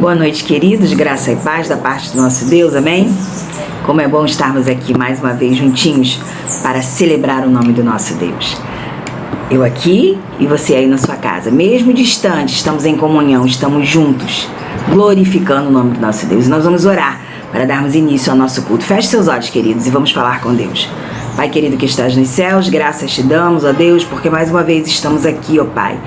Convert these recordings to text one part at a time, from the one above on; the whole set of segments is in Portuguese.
Boa noite, queridos, graça e paz da parte do nosso Deus, amém? Como é bom estarmos aqui mais uma vez juntinhos para celebrar o nome do nosso Deus. Eu aqui e você aí na sua casa, mesmo distante, estamos em comunhão, estamos juntos, glorificando o nome do nosso Deus. E nós vamos orar para darmos início ao nosso culto. Feche seus olhos, queridos, e vamos falar com Deus. Pai querido que estás nos céus, graças te damos, ó Deus, porque mais uma vez estamos aqui, ó Pai,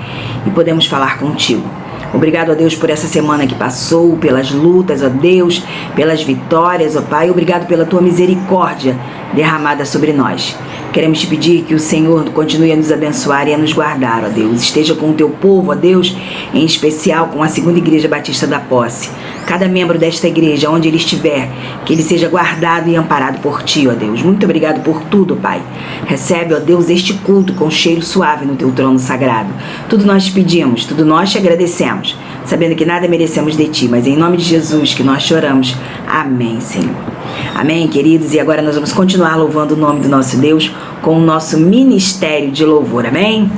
e podemos falar contigo. Obrigado, ó Deus, por essa semana que passou, pelas lutas, ó Deus, pelas vitórias, ó Pai. Obrigado pela tua misericórdia derramada sobre nós. Queremos te pedir que o Senhor continue a nos abençoar e a nos guardar, ó Deus. Esteja com o teu povo, ó Deus, em especial com a Segunda Igreja Batista da Posse. Cada membro desta igreja, onde ele estiver, que ele seja guardado e amparado por ti, ó Deus. Muito obrigado por tudo, Pai. Recebe, ó Deus, este culto com cheiro suave no teu trono sagrado. Tudo nós te pedimos, tudo nós te agradecemos, sabendo que nada merecemos de ti, mas em nome de Jesus que nós choramos. Amém, Senhor. Amém, queridos? E agora nós vamos continuar louvando o nome do nosso Deus com o nosso ministério de louvor. Amém?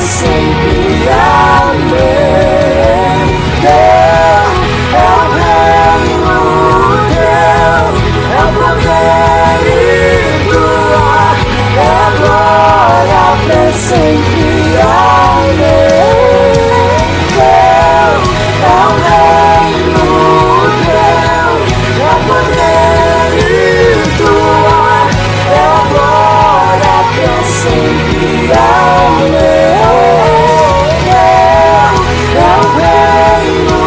sempre. Amém. Teu é o reino, teu é o poder e tua é a glória pra sempre. Amém. Teu é o reino, teu é o poder e tua é a glória pra sempre. Amém. Teu é o reino,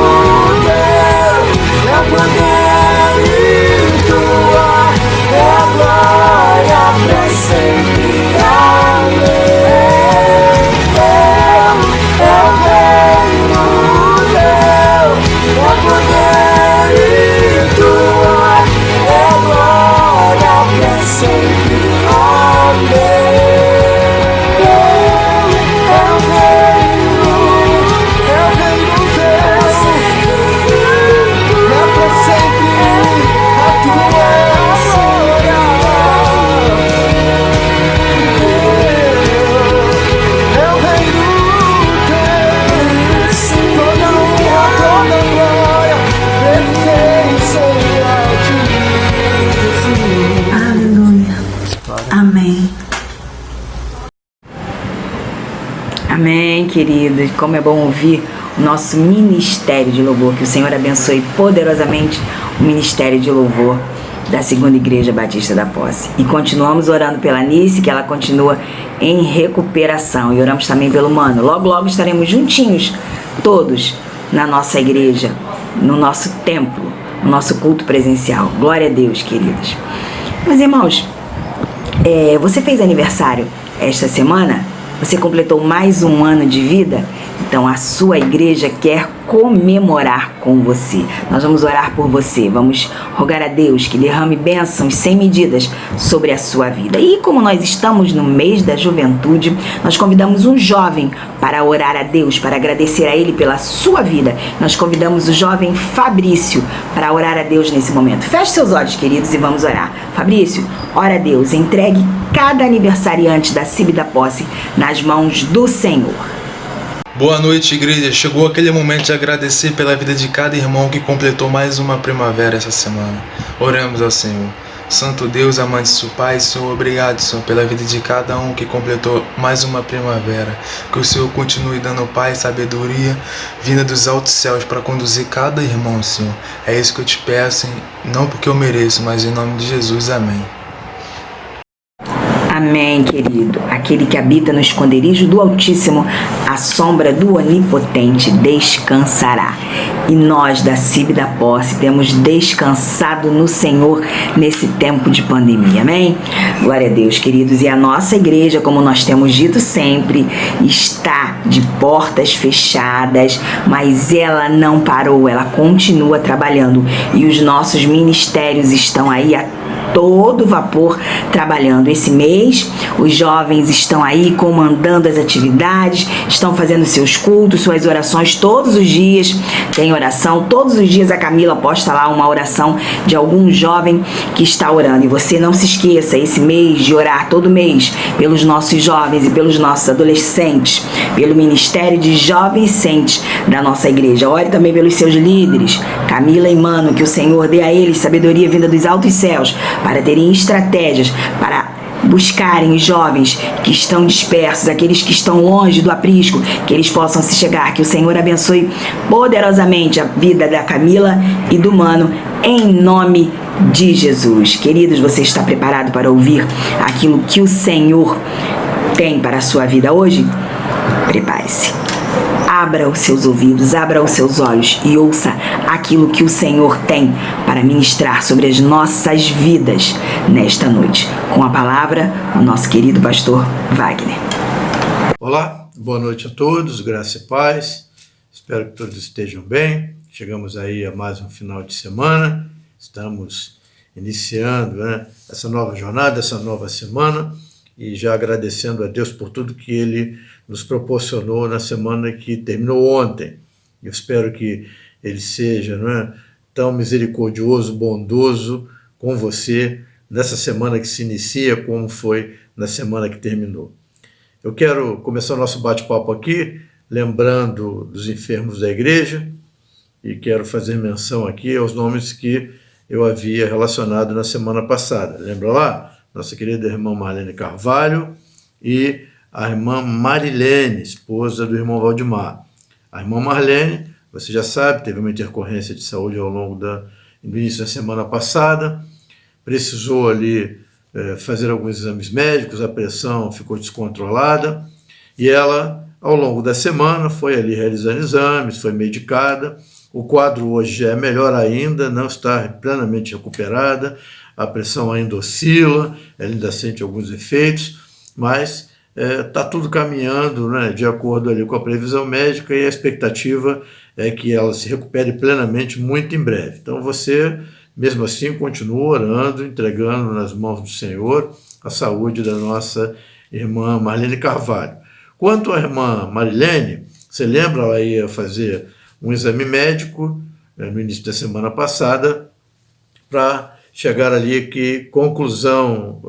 teu é o poder e tua é a glória pra sempre. Amém. Teu é o reino, teu é o poder e tua é a glória pra sempre. Amém. Teu é o reino, é o reino teu, é pra sempre a tua glória. É o reino teu, toda honra, toda glória pertence a ti, Jesus. Aleluia. Amém. Amém, queridos. Como é bom ouvir o nosso ministério de louvor. Que o Senhor abençoe poderosamente o ministério de louvor da Segunda Igreja Batista da Posse. E continuamos orando pela Nice, que ela continua em recuperação. E oramos também pelo Mano. Logo, logo estaremos juntinhos, todos, na nossa igreja, no nosso templo, no nosso culto presencial. Glória a Deus, queridos. Meus irmãos, você fez aniversário esta semana? Você completou mais um ano de vida? Então a sua igreja quer comemorar com você. Nós vamos orar por você, vamos rogar a Deus que derrame bênçãos sem medidas sobre a sua vida. E como nós estamos no mês da juventude, nós convidamos um jovem para orar a Deus, para agradecer a Ele pela sua vida. Nós convidamos o jovem Fabrício para orar a Deus nesse momento. Feche seus olhos, queridos, e vamos orar. Fabrício, ora a Deus, entregue cada aniversariante da CIB da Posse nas mãos do Senhor. Boa noite, igreja. Chegou aquele momento de agradecer pela vida de cada irmão que completou mais uma primavera essa semana. Oramos ao Senhor. Santo Deus, amante do Pai, Senhor, obrigado, Senhor, pela vida de cada um que completou mais uma primavera. Que o Senhor continue dando, Pai, sabedoria vinda dos altos céus para conduzir cada irmão, Senhor. É isso que eu te peço, não porque eu mereço, mas em nome de Jesus. Amém. Amém, querido. Aquele que habita no esconderijo do Altíssimo, à sombra do Onipotente descansará. E nós da CIB da Posse temos descansado no Senhor nesse tempo de pandemia. Amém? Glória a Deus, queridos. E a nossa igreja, como nós temos dito sempre, está de portas fechadas, mas ela não parou, ela continua trabalhando. E os nossos ministérios estão aí a todo vapor trabalhando. Esse mês os jovens estão aí comandando as atividades, estão fazendo seus cultos, suas orações todos os dias. Tem oração todos os dias. A Camila posta lá uma oração de algum jovem que está orando. E você não se esqueça esse mês de orar todo mês pelos nossos jovens e pelos nossos adolescentes, pelo Ministério de Jovens da nossa igreja. Ore também pelos seus líderes, Camila e Mano, que o Senhor dê a eles sabedoria vinda dos altos céus para terem estratégias, para buscarem os jovens que estão dispersos, aqueles que estão longe do aprisco, que eles possam se chegar. Que o Senhor abençoe poderosamente a vida da Camila e do Mano, em nome de Jesus. Queridos, você está preparado para ouvir aquilo que o Senhor tem para a sua vida hoje? Prepare-se. Abra os seus ouvidos, abra os seus olhos e ouça aquilo que o Senhor tem para ministrar sobre as nossas vidas nesta noite. Com a palavra, o nosso querido pastor Wagner. Olá, boa noite a todos, graça e paz. Espero que todos estejam bem. Chegamos aí a mais um final de semana. Estamos iniciando, essa nova jornada, essa nova semana, e já agradecendo a Deus por tudo que Ele nos proporcionou na semana que terminou ontem. Eu espero que Ele seja tão misericordioso, bondoso com você nessa semana que se inicia, como foi na semana que terminou. Eu quero começar o nosso bate-papo aqui, lembrando dos enfermos da igreja, e quero fazer menção aqui aos nomes que eu havia relacionado na semana passada. Lembra lá? Nossa querida irmã Marlene Carvalho e a irmã Marilene, esposa do irmão Valdemar. A irmã Marlene, você já sabe, teve uma intercorrência de saúde ao longo do início da semana passada, precisou ali fazer alguns exames médicos, a pressão ficou descontrolada, e ela, ao longo da semana, foi ali realizando exames, foi medicada. O quadro hoje já é melhor ainda, não está plenamente recuperada, a pressão ainda oscila, ela ainda sente alguns efeitos, mas está tudo caminhando, né, de acordo ali com a previsão médica, e a expectativa é que ela se recupere plenamente muito em breve. Então você, mesmo assim, continua orando, entregando nas mãos do Senhor a saúde da nossa irmã Marlene Carvalho. Quanto à irmã Marilene, você lembra, ela ia fazer um exame médico no início da semana passada para chegar ali que conclusão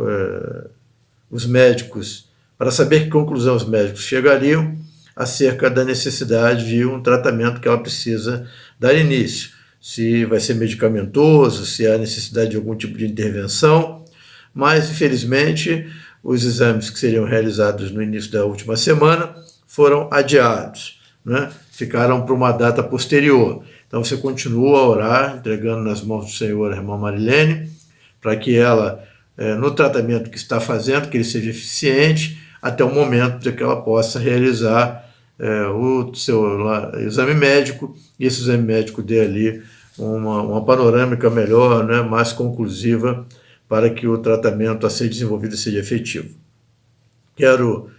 os médicos, para saber que conclusão os médicos chegariam acerca da necessidade de um tratamento que ela precisa dar início. Se vai ser medicamentoso, se há necessidade de algum tipo de intervenção, mas infelizmente os exames que seriam realizados no início da última semana foram adiados, né? Ficaram para uma data posterior. Então você continua a orar, entregando nas mãos do Senhor a irmã Marilene, para que ela, no tratamento que está fazendo, que ele seja eficiente, até o momento de que ela possa realizar o seu exame médico, e esse exame médico dê ali uma panorâmica melhor, né, mais conclusiva, para que o tratamento a ser desenvolvido seja efetivo. Quero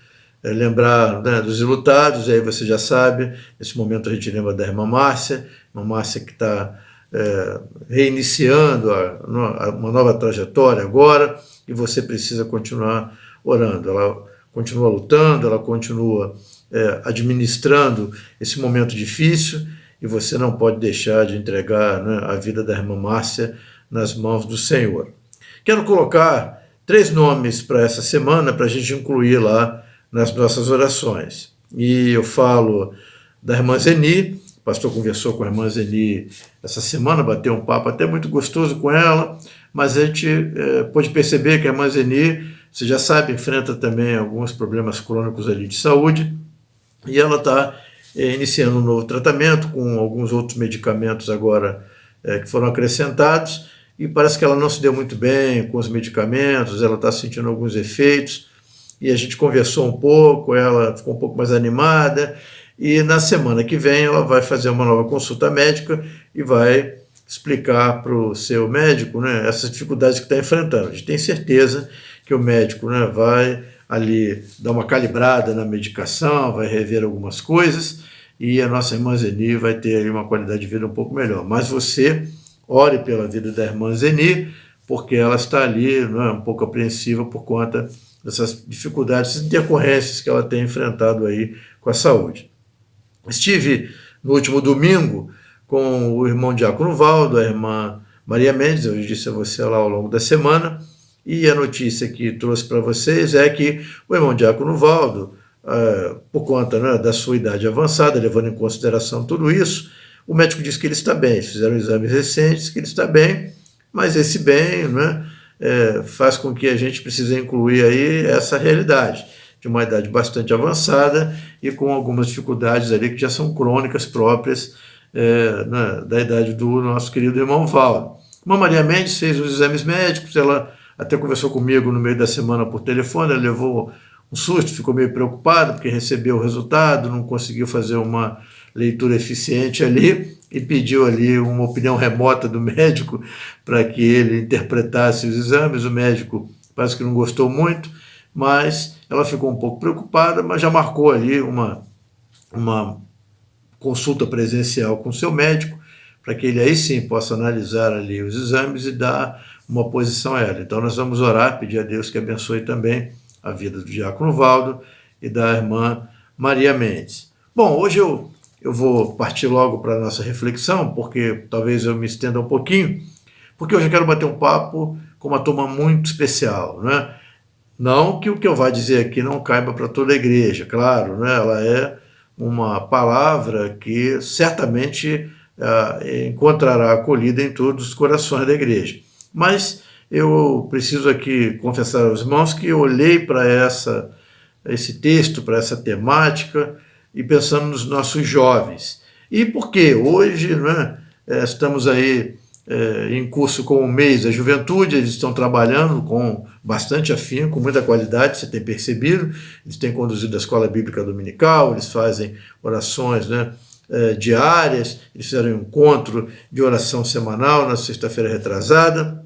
lembrar, né, dos enlutados, aí você já sabe, nesse momento a gente lembra da irmã Márcia que está reiniciando uma nova trajetória agora, e você precisa continuar orando. Ela continua lutando, ela continua administrando esse momento difícil, e você não pode deixar de entregar, né, a vida da irmã Márcia nas mãos do Senhor. Quero colocar 3 nomes para essa semana, para a gente incluir lá nas nossas orações. E eu falo da irmã Zeni. O pastor conversou com a irmã Zeni essa semana, bateu um papo até muito gostoso com ela, mas a gente pôde perceber que a irmã Zeni, você já sabe, enfrenta também alguns problemas crônicos ali de saúde, e ela está iniciando um novo tratamento com alguns outros medicamentos agora que foram acrescentados, e parece que ela não se deu muito bem com os medicamentos, ela está sentindo alguns efeitos, e a gente conversou um pouco, ela ficou um pouco mais animada, e na semana que vem ela vai fazer uma nova consulta médica e vai explicar para o seu médico, né, essas dificuldades que está enfrentando. A gente tem certeza que o médico, né, vai ali dar uma calibrada na medicação, vai rever algumas coisas, e a nossa irmã Zeni vai ter ali uma qualidade de vida um pouco melhor. Mas você ore pela vida da irmã Zeni, porque ela está ali, né, um pouco apreensiva por conta dessas dificuldades, essas intercorrências que ela tem enfrentado aí com a saúde. Estive no último domingo com o irmão Diácono Valdo, a irmã Maria Mendes, eu disse a você lá ao longo da semana, e a notícia que trouxe para vocês é que o irmão Diácono Valdo, por conta, né, da sua idade avançada, levando em consideração tudo isso, o médico disse que ele está bem, fizeram exames recentes, que ele está bem, mas esse bem, né, faz com que a gente precise incluir aí essa realidade de uma idade bastante avançada e com algumas dificuldades ali que já são crônicas próprias né, da idade do nosso querido irmão Valdo. Uma Maria Mendes fez os exames médicos, ela até conversou comigo no meio da semana por telefone, ela levou um susto, ficou meio preocupada porque recebeu o resultado, não conseguiu fazer uma leitura eficiente ali e pediu ali uma opinião remota do médico para que ele interpretasse os exames. O médico parece que não gostou muito, mas ela ficou um pouco preocupada, mas já marcou ali uma consulta presencial com o seu médico, para que ele aí sim possa analisar ali os exames e dar uma posição a ela. Então nós vamos orar, pedir a Deus que abençoe também a vida do Diácono Valdo e da irmã Maria Mendes. Bom, hoje eu vou partir logo para a nossa reflexão, porque talvez eu me estenda um pouquinho, porque hoje eu quero bater um papo com uma turma muito especial, né? Não que o que eu vá dizer aqui não caiba para toda a igreja, claro, né? Ela é uma palavra que certamente encontrará acolhida em todos os corações da igreja. Mas eu preciso aqui confessar aos irmãos que eu olhei para esse texto, para essa temática, e pensando nos nossos jovens. E por quê? Hoje, né, estamos aí em curso com o mês da juventude, eles estão trabalhando com bastante afinco, com muita qualidade, você tem percebido, eles têm conduzido a escola bíblica dominical, eles fazem orações, né, diárias, eles fizeram um encontro de oração semanal na sexta-feira retrasada,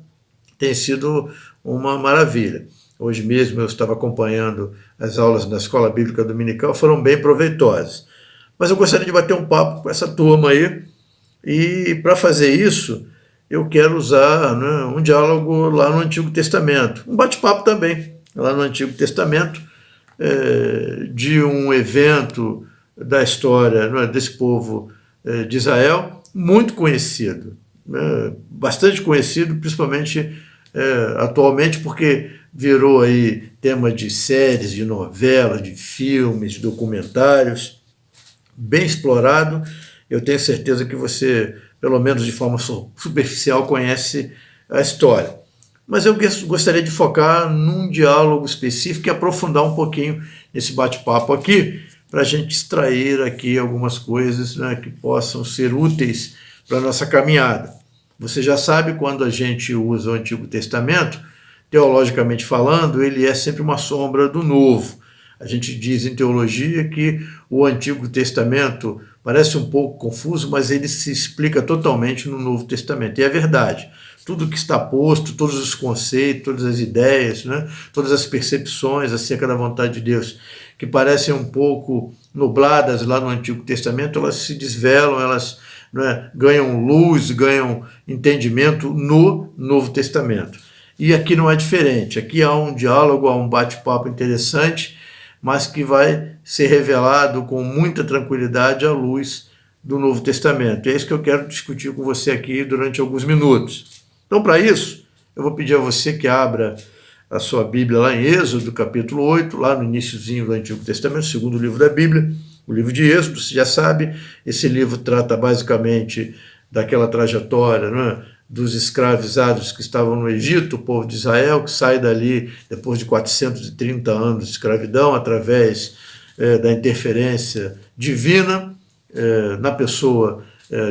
tem sido uma maravilha. Hoje mesmo eu estava acompanhando as aulas na escola bíblica dominical, foram bem proveitosas. Mas eu gostaria de bater um papo com essa turma aí, e para fazer isso, eu quero usar, né, um diálogo lá no Antigo Testamento, um bate-papo também, lá no Antigo Testamento, de um evento da história, né, desse povo de Israel, muito conhecido, né, bastante conhecido, principalmente atualmente, porque virou aí tema de séries, de novelas, de filmes, de documentários, bem explorado. Eu tenho certeza que você, pelo menos de forma superficial, conhece a história. Mas eu gostaria de focar num diálogo específico e aprofundar um pouquinho nesse bate-papo aqui, para a gente extrair aqui algumas coisas, né, que possam ser úteis para a nossa caminhada. Você já sabe, quando a gente usa o Antigo Testamento, teologicamente falando, ele é sempre uma sombra do Novo. A gente diz em teologia que o Antigo Testamento parece um pouco confuso, mas ele se explica totalmente no Novo Testamento. E é verdade. Tudo que está posto, todos os conceitos, todas as ideias, né, todas as percepções acerca da vontade de Deus, que parecem um pouco nubladas lá no Antigo Testamento, elas se desvelam, elas, né, ganham luz, ganham entendimento no Novo Testamento. E aqui não é diferente. Aqui há um diálogo, há um bate-papo interessante, mas que vai ser revelado com muita tranquilidade à luz do Novo Testamento. E é isso que eu quero discutir com você aqui durante alguns minutos. Então, para isso, eu vou pedir a você que abra a sua Bíblia lá em Êxodo, capítulo 8, lá no iniciozinho do Antigo Testamento, segundo livro da Bíblia, o livro de Êxodo. Você já sabe, esse livro trata basicamente daquela trajetória, né, dos escravizados que estavam no Egito, o povo de Israel, que sai dali depois de 430 anos de escravidão, através da interferência divina na pessoa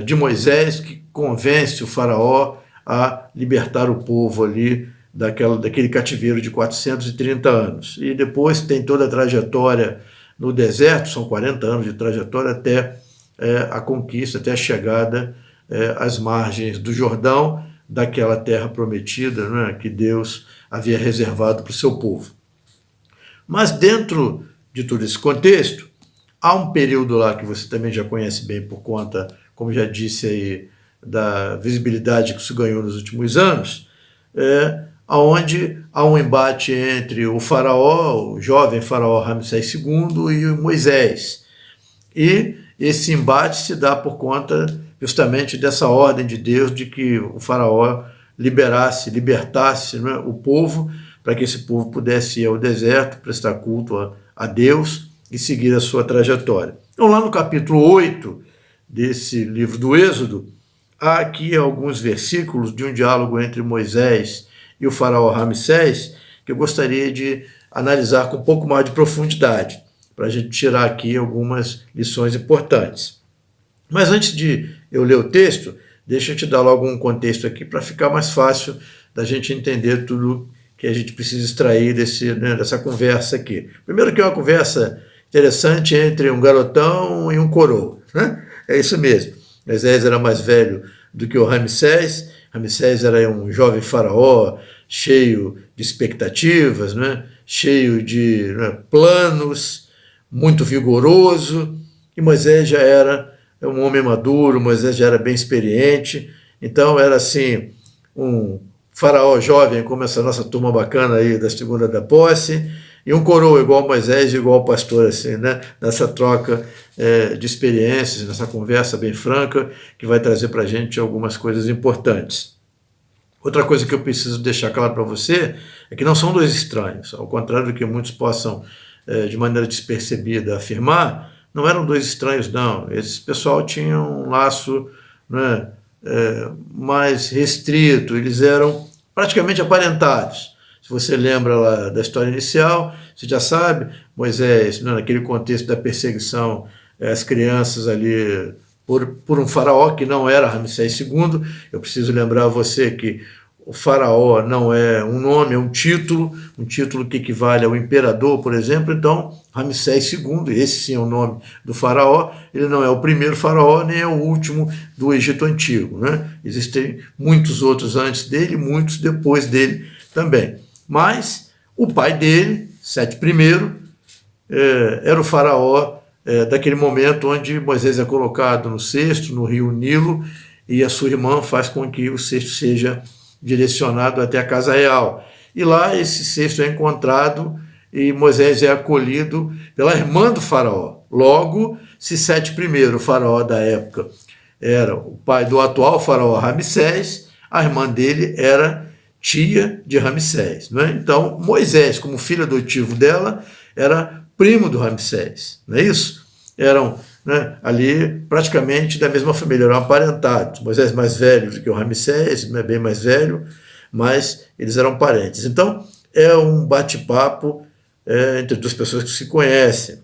de Moisés, que convence o faraó a libertar o povo ali daquele cativeiro de 430 anos. E depois tem toda a trajetória no deserto, são 40 anos de trajetória até a conquista, até a chegada às margens do Jordão, daquela terra prometida, né, que Deus havia reservado para o seu povo. Mas dentro de todo esse contexto, há um período lá que você também já conhece bem por conta, como já disse aí, da visibilidade que isso ganhou nos últimos anos, onde há um embate entre o faraó, o jovem faraó Ramsés II, e o Moisés. E esse embate se dá por conta justamente dessa ordem de Deus de que o faraó libertasse, né, o povo, para que esse povo pudesse ir ao deserto, prestar culto a Deus e seguir a sua trajetória. Então, lá no capítulo 8 desse livro do Êxodo, há aqui alguns versículos de um diálogo entre Moisés e o faraó Ramsés, que eu gostaria de analisar com um pouco mais de profundidade, para a gente tirar aqui algumas lições importantes. Mas antes de eu ler o texto, deixa eu te dar logo um contexto aqui para ficar mais fácil da gente entender tudo que a gente precisa extrair dessa conversa aqui. Primeiro que é uma conversa interessante entre um garotão e um coroa, né? É isso mesmo. Moisés era mais velho do que o Ramsés. Ramsés era um jovem faraó cheio de expectativas, né? Cheio de planos, muito vigoroso, e Moisés já era um homem maduro, Moisés já era bem experiente, então era assim, um faraó jovem, como essa nossa turma bacana aí da segunda da posse, e um coroa igual Moisés e igual pastor, assim, né? Nessa troca de experiências, nessa conversa bem franca, que vai trazer para a gente algumas coisas importantes. Outra coisa que eu preciso deixar claro para você é que não são dois estranhos, ao contrário do que muitos possam, de maneira despercebida, afirmar, não eram dois estranhos, não. Esse pessoal tinha um laço, né, mais restrito, eles eram praticamente aparentados. Se você lembra lá da história inicial, você já sabe, Moisés, né, naquele contexto da perseguição às crianças ali por um faraó que não era Ramsés II, eu preciso lembrar a você que o faraó não é um nome, é um título que equivale ao imperador, por exemplo. Então, Ramsés II, esse sim é o nome do faraó, ele não é o primeiro faraó, nem é o último do Egito Antigo, né? Existem muitos outros antes dele, muitos depois dele também. Mas o pai dele, Sete I, era o faraó daquele momento onde Moisés é colocado no cesto, no rio Nilo, e a sua irmã faz com que o cesto seja direcionado até a casa real. E lá esse cesto é encontrado e Moisés é acolhido pela irmã do faraó. Logo, se Sete I, o faraó da época, era o pai do atual faraó Ramsés, a irmã dele era tia de Ramsés, não é? Então, Moisés, como filho adotivo dela, era primo do Ramsés, não é isso? Eram, né, ali praticamente da mesma família, eram aparentados. Moisés mais velho do que o Ramsés, bem mais velho, mas eles eram parentes. Então, é um bate-papo entre duas pessoas que se conhecem.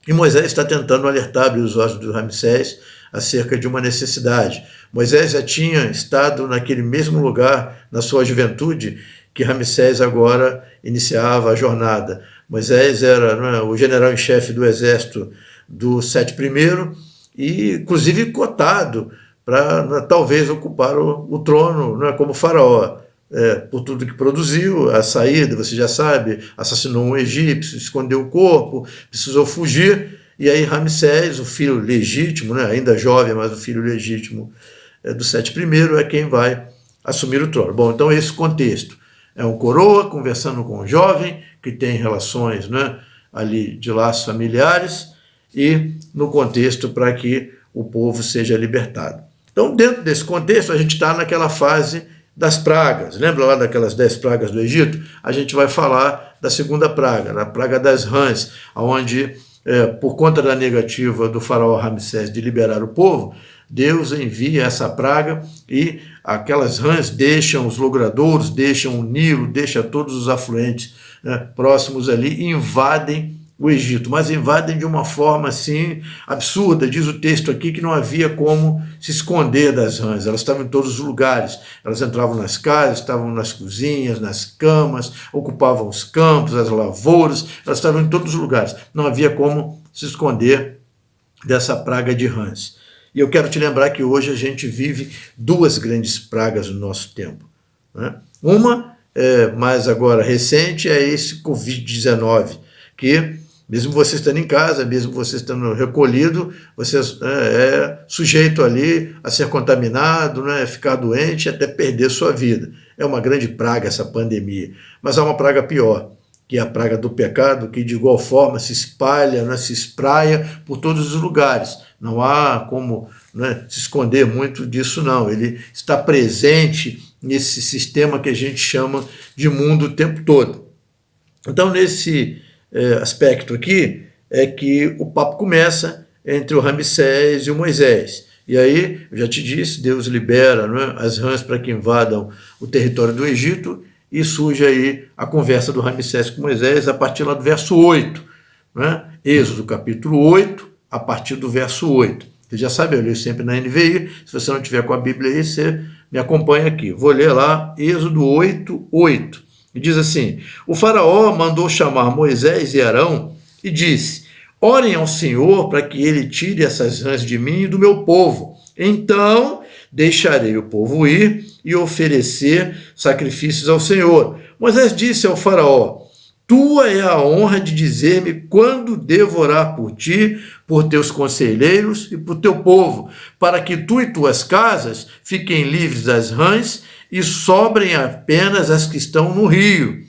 E Moisés está tentando alertar os olhos do Ramsés acerca de uma necessidade. Moisés já tinha estado naquele mesmo lugar na sua juventude que Ramsés agora iniciava a jornada. Moisés era, não é, o general em chefe do exército do Sete I e, inclusive, cotado para talvez ocupar o trono, não é, como faraó. Por tudo que produziu, a saída, você já sabe, assassinou um egípcio, escondeu o corpo, precisou fugir, e aí Ramsés, o filho legítimo, né, ainda jovem, mas o filho legítimo do Sete I, é quem vai assumir o trono. Bom, então esse contexto é um coroa conversando com um jovem que tem relações, né, ali de laços familiares e no contexto para que o povo seja libertado. Então, dentro desse contexto, a gente está naquela fase das pragas. Lembra lá daquelas 10 pragas do Egito? A gente vai falar da segunda praga, a praga das rãs, onde, por conta da negativa do faraó Ramsés de liberar o povo, Deus envia essa praga e aquelas rãs deixam os logradouros, deixam o Nilo, deixam todos os afluentes, né, próximos ali e invadem o Egito, mas invadem de uma forma assim absurda. Diz o texto aqui que não havia como se esconder das rãs, elas estavam em todos os lugares, elas entravam nas casas, estavam nas cozinhas, nas camas, ocupavam os campos, as lavouras, elas estavam em todos os lugares, não havia como se esconder dessa praga de rãs. E eu quero te lembrar que hoje a gente vive duas grandes pragas no nosso tempo, né? Uma, mais agora recente, é esse Covid-19, que mesmo você estando em casa, mesmo você estando recolhido, você é sujeito ali a ser contaminado, né, ficar doente e até perder sua vida. É uma grande praga essa pandemia. Mas há uma praga pior, que é a praga do pecado, que de igual forma se espalha, né, se espraia por todos os lugares. Não há como, né, se esconder muito disso, não. Ele está presente nesse sistema que a gente chama de mundo o tempo todo. Então, nesse aspecto aqui, é que o papo começa entre o Ramsés e o Moisés. E aí, eu já te disse, Deus libera, não é, as rãs para que invadam o território do Egito, e surge aí a conversa do Ramsés com Moisés a partir lá do verso 8. Né? Êxodo capítulo 8, a partir do verso 8. Você já sabe, eu leio sempre na NVI, se você não tiver com a Bíblia aí, você me acompanha aqui. Vou ler lá, Êxodo 8, 8. E diz assim: o faraó mandou chamar Moisés e Arão e disse: orem ao Senhor para que ele tire essas rãs de mim e do meu povo. Então deixarei o povo ir e oferecer sacrifícios ao Senhor. Moisés disse ao faraó: tua é a honra de dizer-me quando devo orar por ti, por teus conselheiros e por teu povo, para que tu e tuas casas fiquem livres das rãs e sobrem apenas as que estão no rio.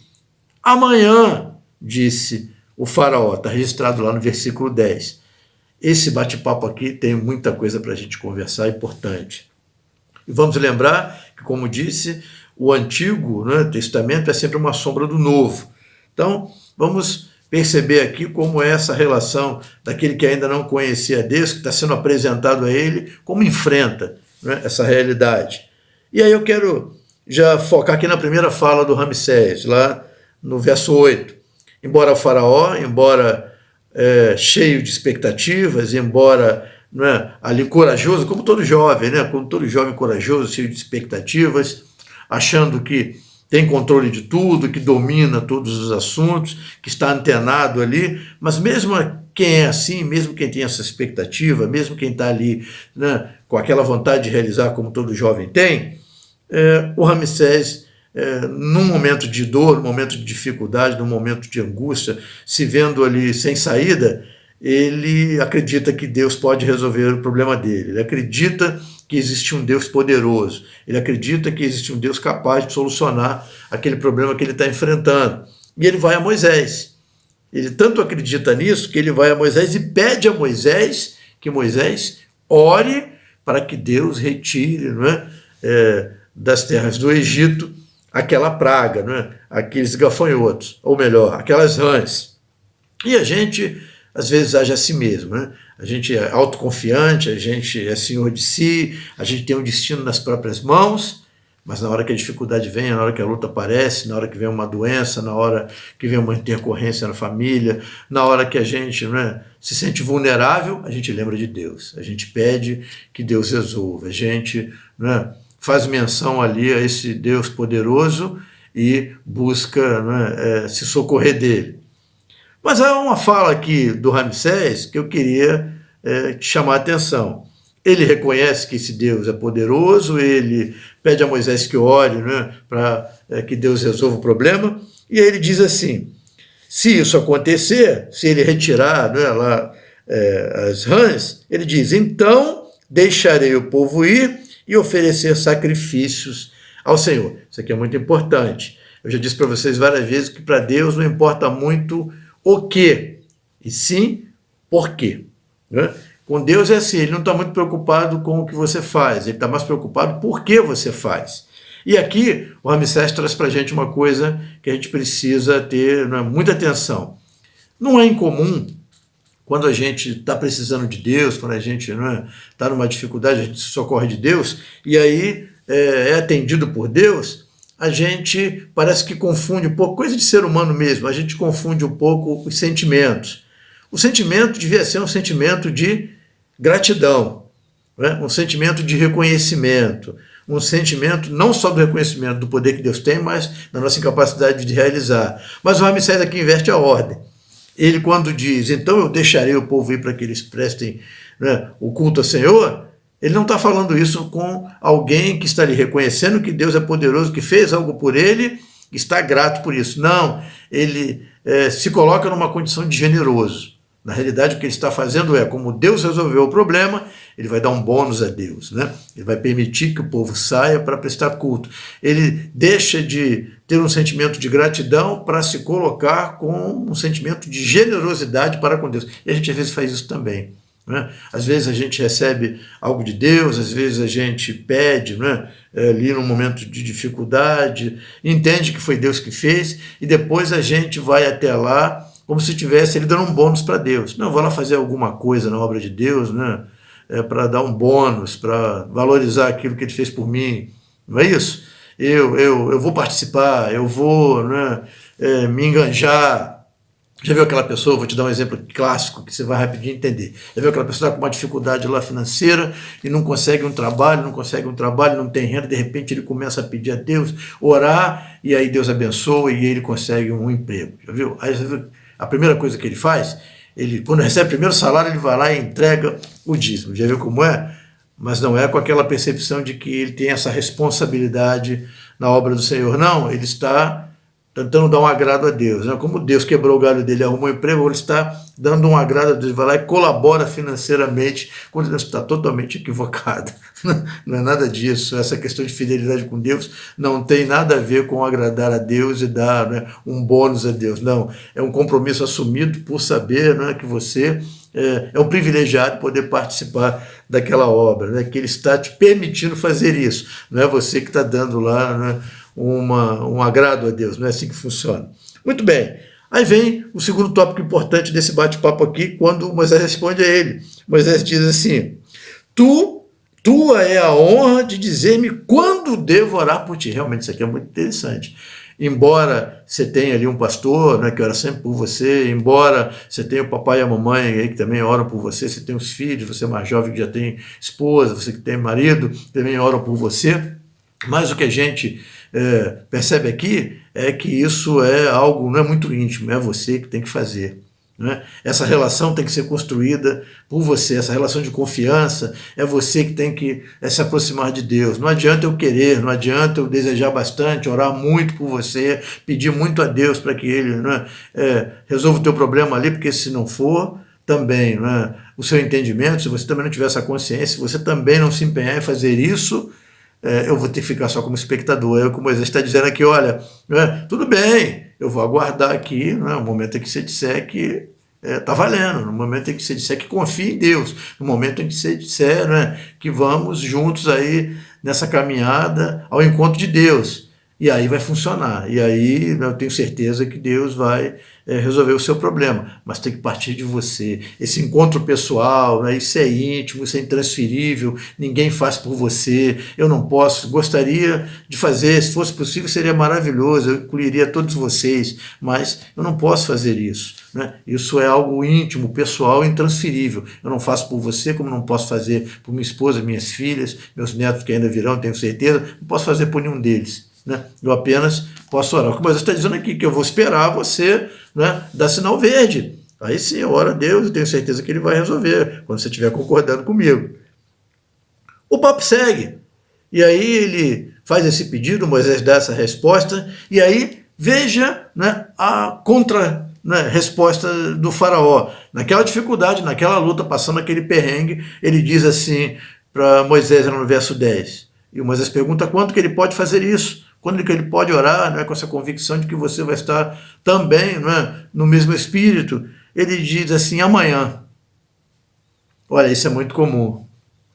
Amanhã, disse o faraó, está registrado lá no versículo 10. Esse bate-papo aqui tem muita coisa para a gente conversar, importante. E vamos lembrar que, como disse, o Antigo, né, Testamento é sempre uma sombra do Novo. Então, vamos perceber aqui como é essa relação daquele que ainda não conhecia Deus, que está sendo apresentado a ele, como enfrenta, né, essa realidade. E aí eu quero já focar aqui na primeira fala do Ramsés, lá no verso 8. Embora o faraó, cheio de expectativas, embora, né, ali corajoso, como todo jovem, né, como todo jovem corajoso, cheio de expectativas, achando que tem controle de tudo, que domina todos os assuntos, que está antenado ali, mas mesmo quem é assim, mesmo quem tem essa expectativa, mesmo quem está ali, né, com aquela vontade de realizar como todo jovem tem, o Ramsés, num momento de dor, num momento de dificuldade, num momento de angústia, se vendo ali sem saída, ele acredita que Deus pode resolver o problema dele, ele acredita que existe um Deus poderoso, ele acredita que existe um Deus capaz de solucionar aquele problema que ele está enfrentando. E ele vai a Moisés. Ele tanto acredita nisso que ele vai a Moisés e pede a Moisés que Moisés ore para que Deus retire, não é, das terras do Egito aquela praga, não é, aqueles gafanhotos, ou melhor, aquelas rãs. E a gente às vezes age a si mesmo, né? A gente é autoconfiante, a gente é senhor de si, a gente tem um destino nas próprias mãos, mas na hora que a dificuldade vem, na hora que a luta aparece, na hora que vem uma doença, na hora que vem uma intercorrência na família, na hora que a gente, né, se sente vulnerável, a gente lembra de Deus, a gente pede que Deus resolva, a gente, né, faz menção ali a esse Deus poderoso e busca, né, se socorrer dele. Mas há uma fala aqui do Ramsés que eu queria te chamar a atenção. Ele reconhece que esse Deus é poderoso, ele pede a Moisés que ore, né, para que Deus resolva o problema, e aí ele diz assim, se isso acontecer, se ele retirar, né, lá, as rãs, ele diz, então deixarei o povo ir e oferecer sacrifícios ao Senhor. Isso aqui é muito importante. Eu já disse para vocês várias vezes que para Deus não importa muito o que, e sim por quê. Né? Com Deus é assim, ele não está muito preocupado com o que você faz, ele está mais preocupado por que você faz. E aqui o Ramsés traz para a gente uma coisa que a gente precisa ter, né, muita atenção. Não é incomum, quando a gente está precisando de Deus, quando a gente está numa dificuldade, a gente se socorre de Deus, e aí é atendido por Deus, a gente parece que confunde um pouco, coisa de ser humano mesmo, a gente confunde um pouco os sentimentos. O sentimento devia ser um sentimento de gratidão, né? Um sentimento de reconhecimento, um sentimento não só do reconhecimento do poder que Deus tem, mas da nossa incapacidade de realizar. Mas o Ramsés aqui inverte a ordem. Ele, quando diz, então eu deixarei o povo ir para que eles prestem, né, o culto ao Senhor, ele não está falando isso com alguém que está ali reconhecendo que Deus é poderoso, que fez algo por ele, está grato por isso. Não, ele se coloca numa condição de generoso. Na realidade, o que ele está fazendo é, como Deus resolveu o problema, ele vai dar um bônus a Deus, né? Ele vai permitir que o povo saia para prestar culto. Ele deixa de ter um sentimento de gratidão para se colocar com um sentimento de generosidade para com Deus. E a gente às vezes faz isso também. Né? Às vezes a gente recebe algo de Deus, às vezes a gente pede, né, ali num momento de dificuldade, entende que foi Deus que fez, e depois a gente vai até lá como se tivesse ele dando um bônus para Deus. Não, vou lá fazer alguma coisa na obra de Deus, né, para dar um bônus, para valorizar aquilo que ele fez por mim. Não é isso? Eu vou participar, eu vou, né, me enganjar. Já viu aquela pessoa, vou te dar um exemplo clássico que você vai rapidinho entender. Já viu aquela pessoa que está com uma dificuldade lá financeira e não consegue um trabalho, não tem renda, de repente ele começa a pedir a Deus, orar, e aí Deus abençoa e ele consegue um emprego. Já viu? Aí a primeira coisa que ele faz, ele, quando recebe o primeiro salário, ele vai lá e entrega o dízimo. Já viu como é? Mas não é com aquela percepção de que ele tem essa responsabilidade na obra do Senhor. Não, ele está tentando dar um agrado a Deus. Né? Como Deus quebrou o galho dele e arrumou um emprego, ele está dando um agrado a Deus, ele vai lá e colabora financeiramente, quando Deus está totalmente equivocado. Não é nada disso. Essa questão de fidelidade com Deus não tem nada a ver com agradar a Deus e dar, né, um bônus a Deus. Não, é um compromisso assumido por saber, né, que você é um privilegiado poder participar daquela obra, né, que ele está te permitindo fazer isso. Não é você que está dando lá, né, um agrado a Deus, não é assim que funciona. Muito bem, aí vem o segundo tópico importante desse bate-papo aqui, quando Moisés responde a ele. Moisés diz assim: tua é a honra de dizer-me quando devo orar por ti. Realmente isso aqui é muito interessante. Embora você tenha ali um pastor, né, que ora sempre por você, embora você tenha o papai e a mamãe aí que também oram por você, você tem os filhos, você é mais jovem que já tem esposa, você que tem marido, também oram por você, mas o que a gente percebe aqui é que isso é algo, não é muito íntimo, é você que tem que fazer. Né? Essa relação tem que ser construída por você, essa relação de confiança é você que tem que se aproximar de Deus. Não adianta eu querer, não adianta eu desejar bastante, orar muito por você, pedir muito a Deus para que Ele, né, resolva o teu problema ali, porque se não for, também, né, o seu entendimento, se você também não tiver essa consciência, se você também não se empenhar em fazer isso, eu vou ter que ficar só como espectador. É o que Moisés está dizendo aqui, olha, tudo bem, eu vou aguardar aqui, no momento em que você disser que está valendo, no momento em que você disser que confia em Deus, no momento em que você disser, né, que vamos juntos aí nessa caminhada ao encontro de Deus. E aí vai funcionar. E aí eu tenho certeza que Deus vai resolver o seu problema. Mas tem que partir de você. Esse encontro pessoal, né, isso é íntimo, isso é intransferível, ninguém faz por você. Eu não posso, gostaria de fazer, se fosse possível seria maravilhoso, eu incluiria todos vocês, mas eu não posso fazer isso. Né? Isso é algo íntimo, pessoal, intransferível. Eu não faço por você, como não posso fazer por minha esposa, minhas filhas, meus netos que ainda virão, tenho certeza, não posso fazer por nenhum deles. Né? Eu apenas posso orar. O que Moisés está dizendo aqui, que eu vou esperar você, né, dar sinal verde. Aí sim, eu oro a Deus, eu tenho certeza que Ele vai resolver, quando você estiver concordando comigo. O papo segue. E aí ele faz esse pedido, Moisés dá essa resposta, e aí veja, né, a resposta do faraó. Naquela dificuldade, naquela luta, passando aquele perrengue, ele diz assim para Moisés, no verso 10. E o Moisés pergunta quando que ele pode fazer isso, quando que ele pode orar, né, com essa convicção de que você vai estar também, né, no mesmo espírito. Ele diz assim, amanhã. Olha, isso é muito comum.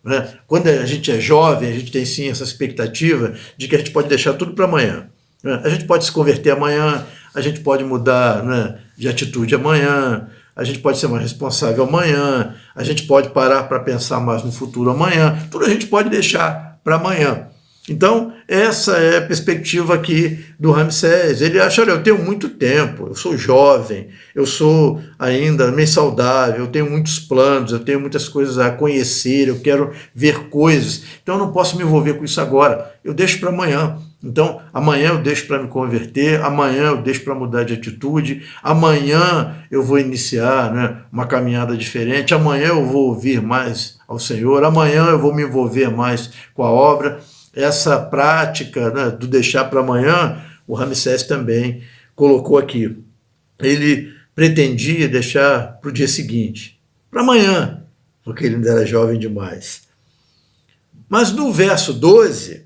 Né? Quando a gente é jovem, a gente tem sim essa expectativa de que a gente pode deixar tudo para amanhã. Né? A gente pode se converter amanhã, a gente pode mudar, né, de atitude amanhã, a gente pode ser mais responsável amanhã, a gente pode parar para pensar mais no futuro amanhã, tudo a gente pode deixar para amanhã. Então, essa é a perspectiva aqui do Ramsés. Ele acha, olha, eu tenho muito tempo, eu sou jovem, eu sou ainda meio saudável, eu tenho muitos planos, eu tenho muitas coisas a conhecer, eu quero ver coisas, então eu não posso me envolver com isso agora, eu deixo para amanhã. Então, amanhã eu deixo para me converter, amanhã eu deixo para mudar de atitude, amanhã eu vou iniciar, né, uma caminhada diferente, amanhã eu vou ouvir mais ao Senhor, amanhã eu vou me envolver mais com a obra. Essa prática, né, do deixar para amanhã, o Ramsés também colocou aqui. Ele pretendia deixar para o dia seguinte, para amanhã, porque ele ainda era jovem demais. Mas no verso 12,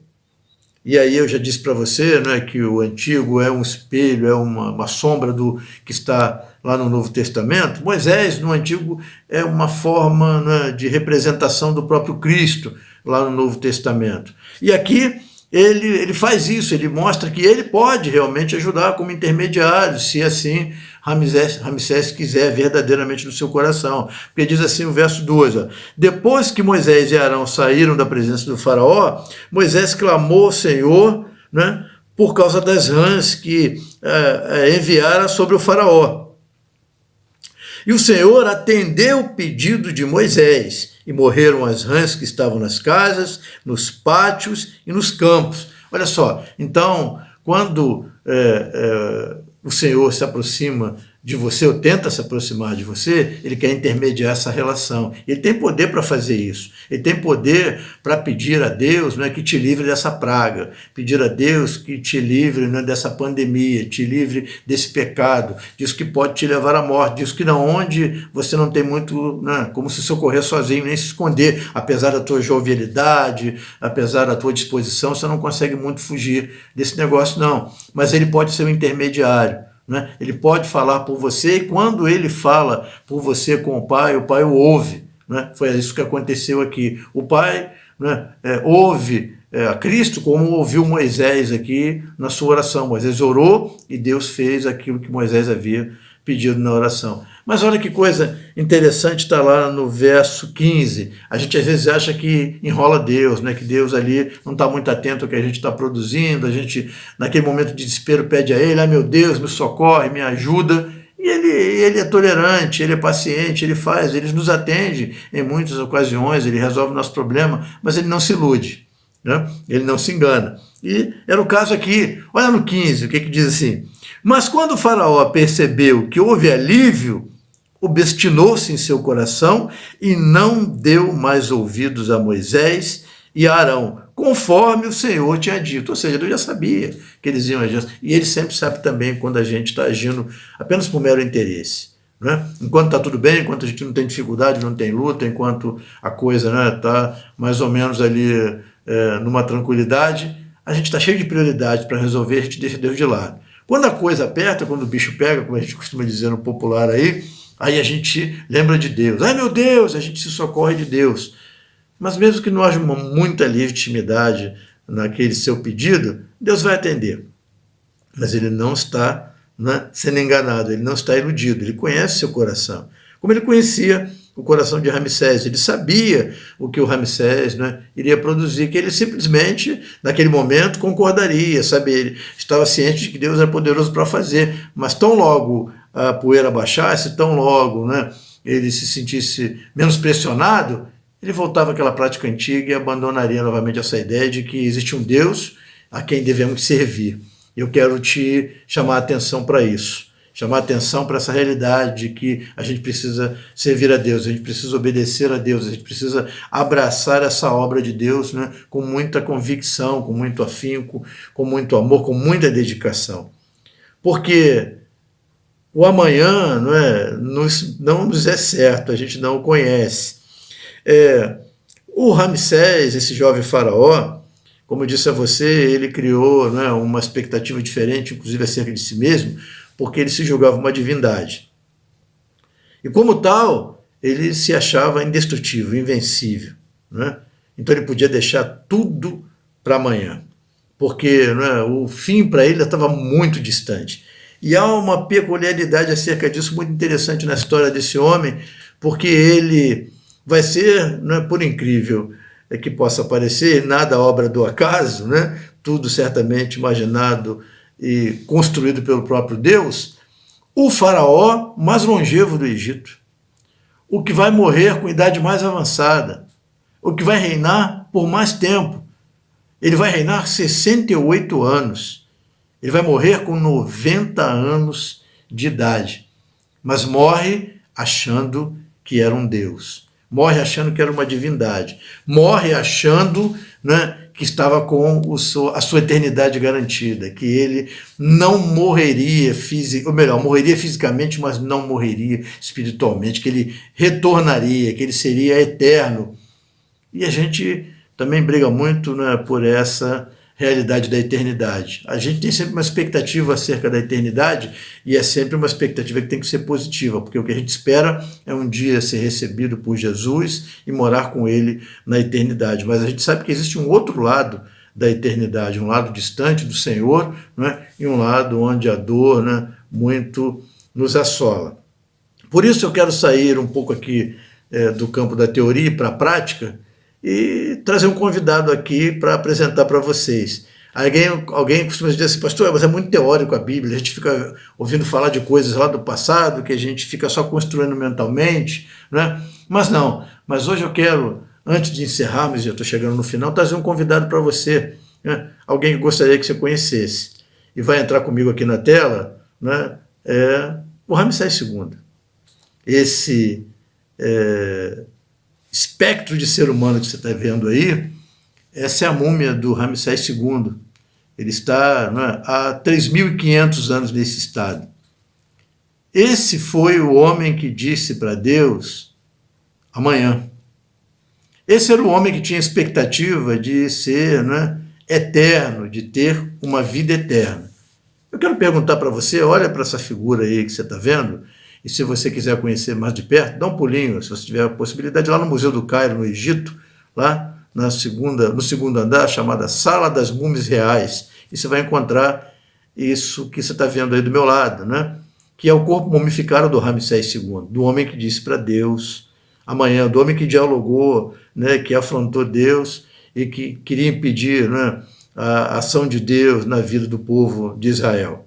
e aí eu já disse para você, né, que o Antigo é um espelho, é uma sombra do que está lá no Novo Testamento. Moisés, no Antigo, é uma forma, né, de representação do próprio Cristo, lá no Novo Testamento. E aqui ele faz isso, ele mostra que ele pode realmente ajudar como intermediário, se assim Ramsés quiser verdadeiramente no seu coração. Porque diz assim o verso 12, ó, depois que Moisés e Arão saíram da presença do faraó, Moisés clamou ao Senhor, né, por causa das rãs que enviara sobre o faraó. E o Senhor atendeu o pedido de Moisés, e morreram as rãs que estavam nas casas, nos pátios e nos campos. Olha só, então, quando o Senhor se aproxima de você, ou tenta se aproximar de você, ele quer intermediar essa relação. Ele tem poder para fazer isso. Ele tem poder para pedir a Deus, né, que te livre dessa praga, pedir a Deus que te livre, né, dessa pandemia, te livre desse pecado, disso que pode te levar à morte, disso que não, onde você não tem muito, né, como se socorrer sozinho, nem se esconder, apesar da tua jovialidade, apesar da tua disposição, você não consegue muito fugir desse negócio, não. Mas ele pode ser um intermediário. Né? Ele pode falar por você, e quando ele fala por você com o Pai o ouve. Né? Foi isso que aconteceu aqui. O Pai, né, ouve a Cristo, como ouviu Moisés aqui na sua oração. Moisés orou e Deus fez aquilo que Moisés havia pedido na oração. Mas olha que coisa interessante, está lá no verso 15. A gente às vezes acha que enrola Deus, né? Que Deus ali não está muito atento ao que a gente está produzindo, a gente naquele momento de desespero pede a Ele, ah, meu Deus, me socorre, me ajuda. E ele é tolerante, ele é paciente, ele nos atende em muitas ocasiões, ele resolve o nosso problema, mas ele não se ilude, né? Ele não se engana. E era o caso aqui. Olha no 15, o que diz assim: mas quando o faraó percebeu que houve alívio, obstinou-se em seu coração e não deu mais ouvidos a Moisés e a Arão, conforme o Senhor tinha dito. Ou seja, Deus já sabia que eles iam agir. E ele sempre sabe também quando a gente está agindo apenas por mero interesse, né? Enquanto está tudo bem, enquanto a gente não tem dificuldade, não tem luta, enquanto a coisa está mais ou menos ali numa tranquilidade, a gente está cheio de prioridade para resolver, a gente deixa Deus de lado. Quando a coisa aperta, quando o bicho pega, como a gente costuma dizer no popular aí a gente lembra de Deus. Ai meu Deus, a gente se socorre de Deus. Mas mesmo que não haja muita legitimidade naquele seu pedido, Deus vai atender. Mas ele não está, né, sendo enganado, ele não está iludido, ele conhece seu coração. Como ele conhecia o coração de Ramsés, ele sabia o que o Ramsés, né, iria produzir, que ele simplesmente, naquele momento, concordaria, sabe? Ele estava ciente de que Deus era poderoso para fazer, mas tão logo a poeira baixasse, tão logo, né, ele se sentisse menos pressionado, ele voltava àquela prática antiga e abandonaria novamente essa ideia de que existe um Deus a quem devemos servir. Eu quero te chamar a atenção para isso, chamar a atenção para essa realidade de que a gente precisa servir a Deus, a gente precisa obedecer a Deus, a gente precisa abraçar essa obra de Deus, né, com muita convicção, com muito afinco, com muito amor, com muita dedicação. Porque o amanhã não nos é certo, a gente não o conhece. O Ramsés, esse jovem faraó, como eu disse a você, ele criou, né, uma expectativa diferente, inclusive acerca de si mesmo, porque ele se julgava uma divindade. E como tal, ele se achava indestrutível, invencível, né? Então ele podia deixar tudo para amanhã, porque, né, o fim para ele estava muito distante. E há uma peculiaridade acerca disso muito interessante na história desse homem, porque ele vai ser, né, por incrível que possa parecer, nada obra do acaso, né? Tudo certamente imaginado e construído pelo próprio Deus, o faraó mais longevo do Egito, o que vai morrer com idade mais avançada, o que vai reinar por mais tempo. Ele vai reinar 68 anos. Ele vai morrer com 90 anos de idade, mas morre achando que era um Deus. Morre achando que era uma divindade. Morre achando, né, que estava com a sua eternidade garantida, que ele não morreria morreria fisicamente, mas não morreria espiritualmente, que ele retornaria, que ele seria eterno. E a gente também briga muito, né, por essa realidade da eternidade. A gente tem sempre uma expectativa acerca da eternidade e é sempre uma expectativa que tem que ser positiva, porque o que a gente espera é um dia ser recebido por Jesus e morar com ele na eternidade. Mas a gente sabe que existe um outro lado da eternidade, um lado distante do Senhor, né, e um lado onde a dor, né, muito nos assola. Por isso eu quero sair um pouco aqui do campo da teoria para a prática e trazer um convidado aqui para apresentar para vocês. Alguém costuma dizer assim, pastor, mas é muito teórico a Bíblia, a gente fica ouvindo falar de coisas lá do passado, que a gente fica só construindo mentalmente, né? Mas não, mas hoje eu quero, antes de encerrarmos, já estou chegando no final, trazer um convidado para você, né? Alguém que gostaria que você conhecesse. E vai entrar comigo aqui na tela, né? O Ramsés II. Esse espectro de ser humano que você está vendo aí, essa é a múmia do Ramsés II. Ele está, né, há 3.500 anos nesse estado. Esse foi o homem que disse para Deus, amanhã. Esse era o homem que tinha expectativa de ser, né, eterno, de ter uma vida eterna. Eu quero perguntar para você, olha para essa figura aí que você está vendo, e se você quiser conhecer mais de perto, dá um pulinho, se você tiver a possibilidade, lá no Museu do Cairo, no Egito, lá no segundo andar, chamada Sala das Múmias Reais, e você vai encontrar isso que você está vendo aí do meu lado, né? Que é o corpo mumificado do Ramsés II, do homem que disse para Deus amanhã, do homem que dialogou, né, que afrontou Deus e que queria impedir, né, a ação de Deus na vida do povo de Israel.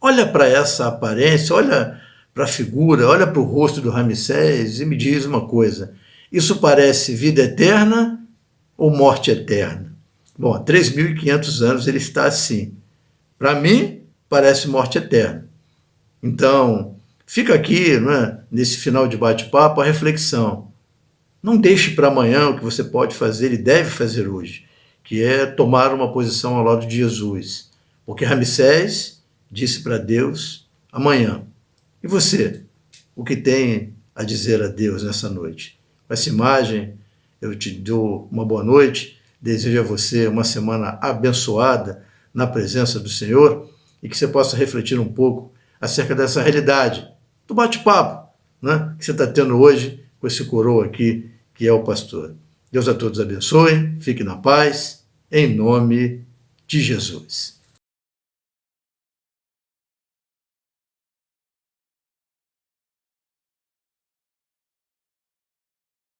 Olha para essa aparência, olha para a figura, olha para o rosto do Ramsés e me diz uma coisa: isso parece vida eterna ou morte eterna? Bom, há 3.500 anos ele está assim. Para mim, parece morte eterna. Então, fica aqui, né, nesse final de bate-papo, a reflexão. Não deixe para amanhã o que você pode fazer e deve fazer hoje, que é tomar uma posição ao lado de Jesus. Porque Ramsés disse para Deus amanhã. E você? O que tem a dizer a Deus nessa noite? Com essa imagem, eu te dou uma boa noite, desejo a você uma semana abençoada na presença do Senhor e que você possa refletir um pouco acerca dessa realidade, do bate-papo, né, que você está tendo hoje com esse coroa aqui, que é o pastor. Deus a todos abençoe, fique na paz, em nome de Jesus.